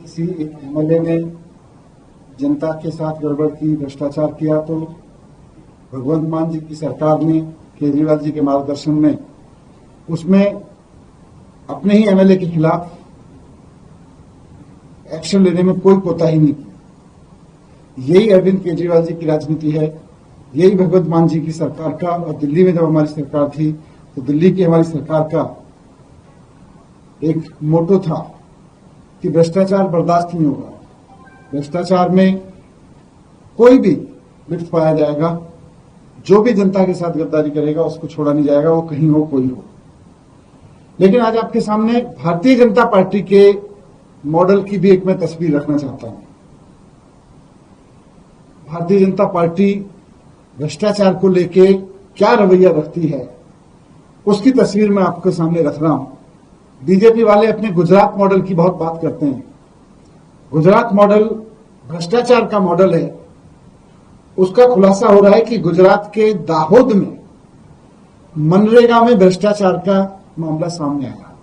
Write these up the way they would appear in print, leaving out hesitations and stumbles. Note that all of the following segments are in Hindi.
किसी एक एमएलए ने जनता के साथ गड़बड़ की, भ्रष्टाचार किया, तो भगवंत मान जी की सरकार ने केजरीवाल जी के मार्गदर्शन में उसमें अपने ही एमएलए के खिलाफ एक्शन लेने में कोई कोताही नहीं की। यही अरविंद केजरीवाल जी की राजनीति है, यही भगवंत मान जी की सरकार का। और दिल्ली में जब हमारी सरकार थी तो दिल्ली की हमारी सरकार का एक मोटो था कि भ्रष्टाचार बर्दाश्त नहीं होगा, भ्रष्टाचार में कोई भी लिप्त पाया जाएगा, जो भी जनता के साथ गद्दारी करेगा उसको छोड़ा नहीं जाएगा, वो कहीं हो कोई हो। लेकिन आज आपके सामने भारतीय जनता पार्टी के मॉडल की भी एक मैं तस्वीर रखना चाहता हूं। भारतीय जनता पार्टी भ्रष्टाचार को लेके क्या रवैया रखती है, उसकी तस्वीर मैं आपके सामने रख रहा हूं। बीजेपी वाले अपने गुजरात मॉडल की बहुत बात करते हैं। गुजरात मॉडल भ्रष्टाचार का मॉडल है। उसका खुलासा हो रहा है कि गुजरात के दाहोद में मनरेगा में भ्रष्टाचार का मामला सामने आया,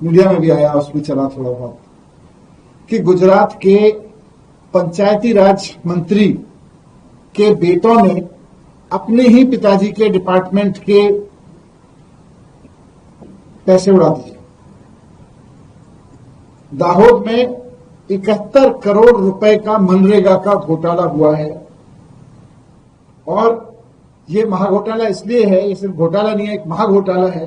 मीडिया में भी आया, उसमें चला थोड़ा बहुत, कि गुजरात के पंचायती राज मंत्री के बेटों ने अपने ही पिताजी के डिपार्टमेंट के पैसे उड़ा दिए। दाहोद में 71 करोड़ रुपए का मनरेगा का घोटाला हुआ है। और ये महाघोटाला इसलिए है, ये सिर्फ घोटाला नहीं है, एक महाघोटाला है,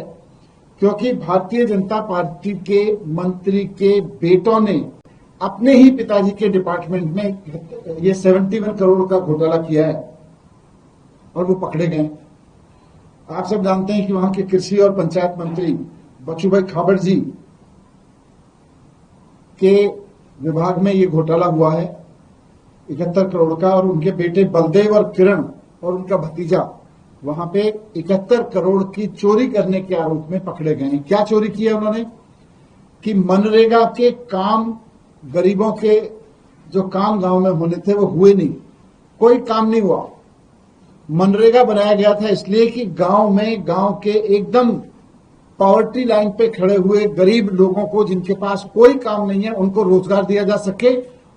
क्योंकि भारतीय जनता पार्टी के मंत्री के बेटों ने अपने ही पिताजी के डिपार्टमेंट में ये 71 करोड़ का घोटाला किया है और वो पकड़े गए। आप सब जानते हैं कि वहां के कृषि और पंचायत मंत्री बचूभाई खाबड़ जी के विभाग में ये घोटाला हुआ है 71 करोड़ का, और उनके बेटे बलदेव और किरण और उनका भतीजा वहां पे 71 करोड़ की चोरी करने के आरोप में पकड़े गए हैं। क्या चोरी की है उन्होंने? कि मनरेगा के काम, गरीबों के जो काम गांव में होने थे वो हुए नहीं, कोई काम नहीं हुआ। मनरेगा बनाया गया था इसलिए कि गांव में, गांव के एकदम पॉवर्टी लाइन पे खड़े हुए गरीब लोगों को, जिनके पास कोई काम नहीं है, उनको रोजगार दिया जा सके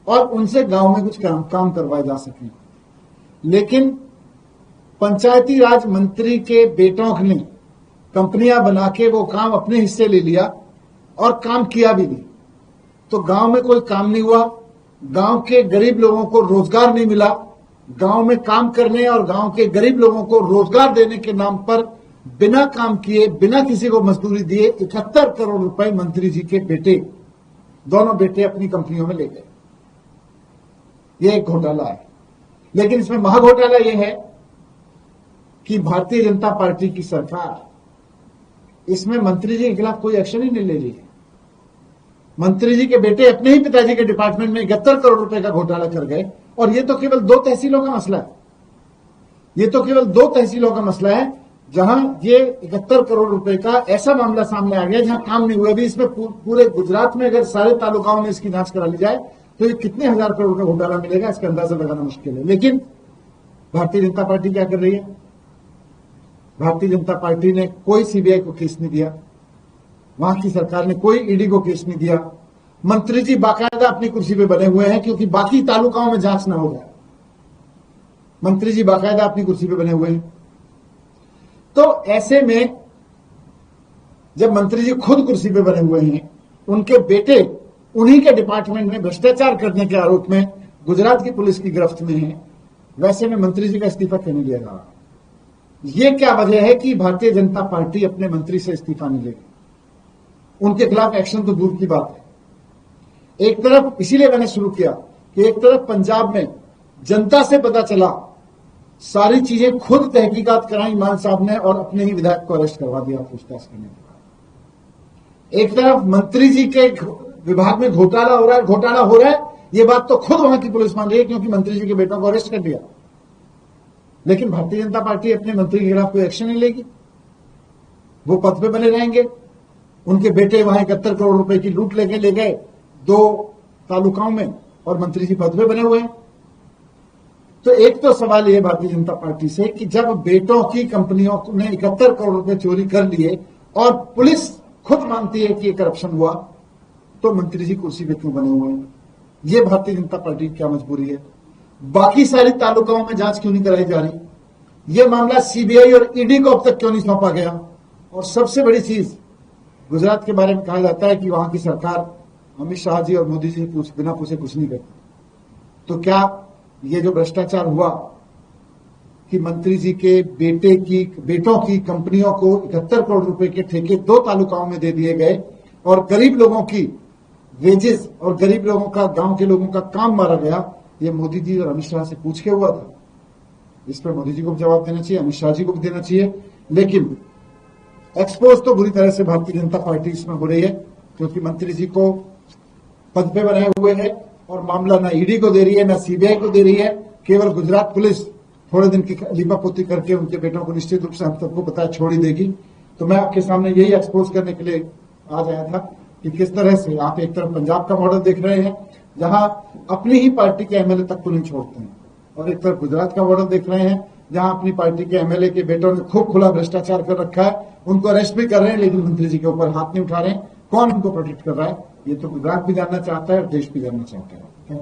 और उनसे गांव में कुछ काम करवाए जा सके। लेकिन पंचायती राज मंत्री के बेटों ने कंपनियां बना के वो काम अपने हिस्से ले लिया और काम किया भी नहीं। तो गांव में कोई काम नहीं हुआ, गांव के गरीब लोगों को रोजगार नहीं मिला। गांव में काम करने और गांव के गरीब लोगों को रोजगार देने के नाम पर बिना काम किए, बिना किसी को मजदूरी दिए 71 करोड़ रुपए मंत्री जी के बेटे, दोनों बेटे अपनी कंपनियों में ले गए। ये एक घोटाला है। लेकिन इसमें महाघोटाला यह है कि भारतीय जनता पार्टी की सरकार इसमें मंत्री जी के खिलाफ कोई एक्शन ही नहीं ले रही है। मंत्री जी के बेटे अपने ही पिताजी के डिपार्टमेंट में 71 करोड़ रुपए का घोटाला कर गए, और ये तो केवल 2 तहसीलों का मसला है। ये तो केवल 2 तहसीलों का मसला है जहां ये 71 करोड़ रुपए का ऐसा मामला सामने आ गया जहां काम नहीं हुआ। भी इसमें पूरे गुजरात में अगर सारे तालुकाओं में इसकी जांच करा ली जाए तो ये कितने हजार करोड़ का घोटाला मिलेगा, इसका अंदाजा लगाना मुश्किल है। लेकिन भारतीय जनता पार्टी क्या कर रही है? भारतीय जनता पार्टी ने कोई सीबीआई को केस नहीं दिया, वहां की सरकार ने कोई ईडी को केस नहीं दिया। मंत्री जी बाकायदा अपनी कुर्सी पे बने हुए हैं क्योंकि बाकी तालुकाओं में जांच ना हो जाए। मंत्री जी बाकायदा अपनी कुर्सी पे बने हुए हैं। तो ऐसे में जब मंत्री जी खुद कुर्सी पे बने हुए हैं, उनके बेटे उन्हीं के डिपार्टमेंट में भ्रष्टाचार करने के आरोप में गुजरात की पुलिस की गिरफ्त में है, वैसे में मंत्री जी का इस्तीफा क्यों नहीं लिया जा रहा? ये क्या वजह है कि भारतीय जनता पार्टी अपने मंत्री से इस्तीफा नहीं लेगी? उनके खिलाफ एक्शन तो दूर की बात है। एक तरफ इसीलिए मैंने शुरू किया कि एक तरफ पंजाब में जनता से पता चला, सारी चीजें खुद तहकीकात कराई मान साहब ने और अपने ही विधायक को अरेस्ट करवा दिया पूछताछ करने के बाद। एक तरफ मंत्री जी के विभाग में घोटाला हो रहा है, ये बात तो खुद वहां की पुलिस मान रही है क्योंकि मंत्री जी के बेटों को अरेस्ट कर दिया। लेकिन भारतीय जनता पार्टी अपने मंत्री के खिलाफ कोई एक्शन नहीं लेगी, वो पद पे बने रहेंगे। उनके बेटे वहां 71 करोड़ रुपए की लूट लेके ले गए 2 तालुकाओं में, और मंत्री जी पद पे बने हुए हैं। तो एक तो सवाल यह भारतीय जनता पार्टी से कि जब बेटों की कंपनियों ने 71 करोड़ रुपए चोरी कर लिए और पुलिस खुद मानती है कि ये करप्शन हुआ, तो मंत्री जी कुर्सी पे क्यों बने हुए हैं? ये भारतीय जनता पार्टी की क्या मजबूरी है? बाकी सारी तालुकाओं में जांच क्यों नहीं कराई जा रही? ये मामला सीबीआई और ईडी को अब तक क्यों नहीं सौंपा गया? और सबसे बड़ी चीज, गुजरात के बारे में कहा जाता है कि वहां की सरकार अमित शाह जी और मोदी जी बिना पूछे कुछ नहीं करती। तो क्या ये जो भ्रष्टाचार हुआ कि मंत्री जी के बेटों की कंपनियों को 71 करोड़ रुपए के ठेके 2 तालुकाओं में दे दिए गए और गरीब लोगों की वेजेस और गरीब लोगों का, गांव के लोगों का काम मारा गया, ये मोदी जी और अमित शाह से पूछ के हुआ था? इस पर मोदी जी को भी जवाब देना चाहिए, अमित शाह जी को भी देना चाहिए। लेकिन एक्सपोज तो बुरी तरह से भारतीय जनता पार्टी इसमें हो रही है, क्योंकि मंत्री जी को पद पे बनाए हुए हैं और मामला ना ईडी को दे रही है, ना सीबीआई को दे रही है। केवल गुजरात पुलिस थोड़े दिन की लीपापोती करके उनके बेटों को निश्चित रूप से हम सबको पता है छोड़ ही देगी। तो मैं आपके सामने यही एक्सपोज करने के लिए आज आया था कि किस तरह से आप एक तरफ पंजाब का मॉडल देख रहे हैं जहां अपनी ही पार्टी के एमएलए तक को नहीं छोड़ते हैं, और एक तरफ गुजरात का मॉडल देख रहे हैं जहां अपनी पार्टी के एमएलए के बेटों ने खूब खुला भ्रष्टाचार कर रखा है, उनको अरेस्ट भी कर रहे हैं लेकिन मंत्री जी के ऊपर हाथ नहीं उठा रहे हैं। कौन उनको प्रोटेक्ट कर रहा है? ये तो गुजरात भी जानना चाहता है और देश भी जानना चाहता है।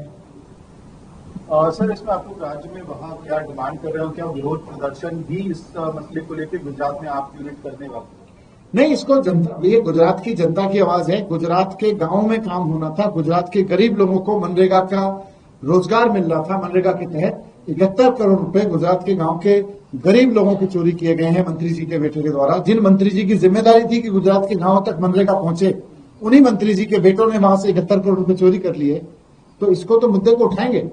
सर, इसमें आप लोग राज्य में वहाँ क्या डिमांड कर रहे हो? क्या विरोध प्रदर्शन भी इस मसले को लेकर गुजरात में आप यूनिट करने वाले? नहीं, इसको जनता, ये गुजरात की जनता की आवाज है। गुजरात के गांव में काम होना था, गुजरात के गरीब लोगों को मनरेगा का रोजगार मिल रहा था। मनरेगा के तहत 71 करोड़ रुपए गुजरात के गांव के गरीब लोगों की चोरी किए गए हैं मंत्री जी के बेटे के द्वारा। जिन मंत्री जी की जिम्मेदारी थी कि गुजरात के गांवों तक मनरेगा पहुंचे, उन्हीं मंत्री जी के बेटों ने वहां से 71 करोड़ रुपए चोरी कर लिए। तो इसको तो मुद्दे को उठाएंगे।